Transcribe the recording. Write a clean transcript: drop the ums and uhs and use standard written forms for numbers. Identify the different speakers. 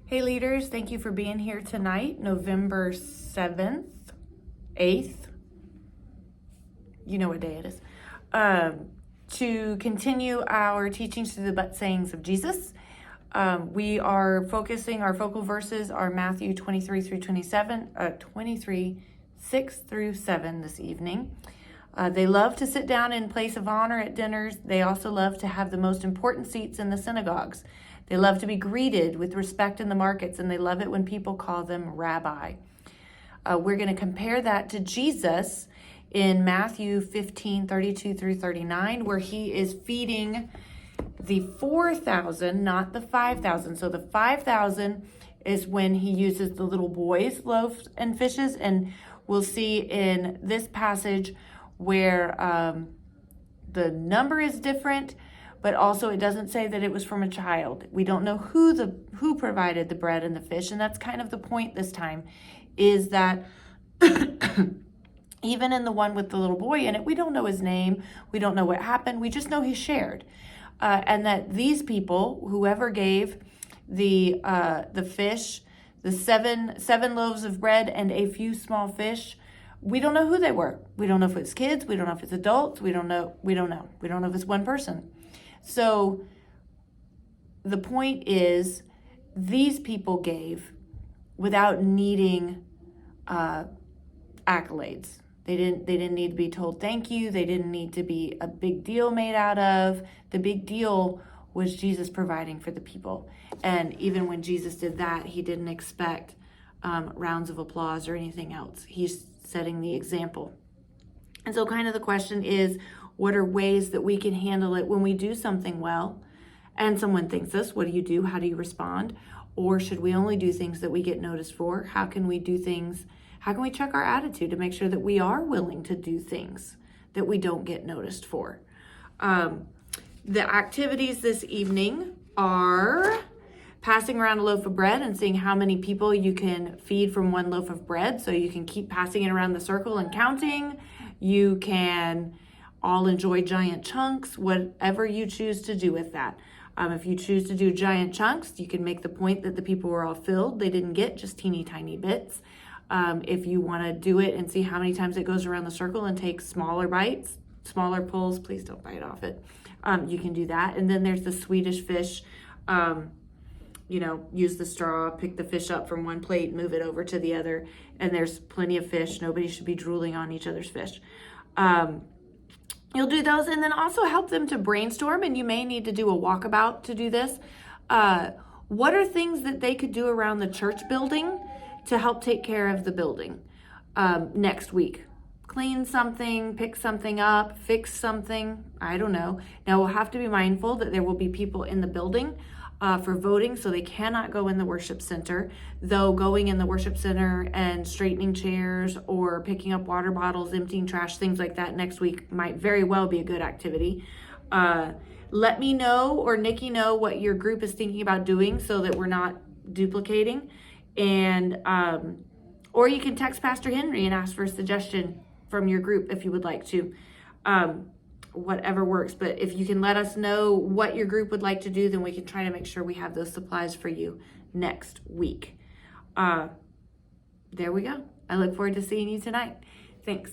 Speaker 1: Hey leaders, thank you for being here tonight, November 7th, 8th, you know what day it is, to continue our teachings through the but sayings of Jesus. We are focusing, our focal verses are Matthew 23 through 27, 23, 6 through 7 this evening. They love to sit down in place of honor at dinners. They also love to have the most important seats in the synagogues. They love to be greeted with respect in the markets, and they love it when people call them rabbi. We're going to compare that to Jesus in Matthew 15, 32 through 39, where he is feeding the 4,000, not the 5,000. So the 5,000 is when he uses the little boys' loaves and fishes, and we'll see in this passage where the number is different, but also it doesn't say that it was from a child. We don't know who provided the bread and the fish, and that's kind of the point this time, is that even in the one with the little boy in it, we don't know his name, we don't know what happened, we just know he shared. And that these people, whoever gave the fish, the seven loaves of bread and a few small fish, we don't know who they were. We don't know if it's kids, we don't know if it's adults, we don't know if it's one person. So the point is, these people gave without needing accolades. They didn't need to be told thank you. They didn't need to be a big deal made out of. The big deal was Jesus providing for the people. And even when Jesus did that, he didn't expect rounds of applause or anything else. He's setting the example. And so kind of the question is, what are ways that we can handle it when we do something well and someone thanks us? What do you do? How do you respond? Or should we only do things that we get noticed for? How can we check our attitude to make sure that we are willing to do things that we don't get noticed for? The activities this evening are passing around a loaf of bread and seeing how many people you can feed from one loaf of bread. So you can keep passing it around the circle and counting. You can all enjoy giant chunks, whatever you choose to do with that. If you choose to do giant chunks, you can make the point that the people were all filled. They didn't get just teeny tiny bits. If you want to do it and see how many times it goes around the circle and take smaller bites, smaller pulls, please don't bite off it. You can do that. And then there's the Swedish fish. Use the straw, pick the fish up from one plate, move it over to the other. And there's plenty of fish. Nobody should be drooling on each other's fish. You'll do those, and then also help them to brainstorm, and you may need to do a walkabout to do this. What are things that they could do around the church building to help take care of the building next week? Clean something, pick something up, fix something, I don't know. Now we'll have to be mindful that there will be people in the building for voting, so they cannot go in the worship center, though going in the worship center and straightening chairs or picking up water bottles, emptying trash, things like that next week might very well be a good activity. Let me know, or Nikki know, what your group is thinking about doing so that we're not duplicating. And or you can text Pastor Henry and ask for a suggestion from your group if you would like to. Whatever works, but if you can let us know what your group would like to do, then we can try to make sure we have those supplies for you next week. There we go. I look forward to seeing you tonight. Thanks.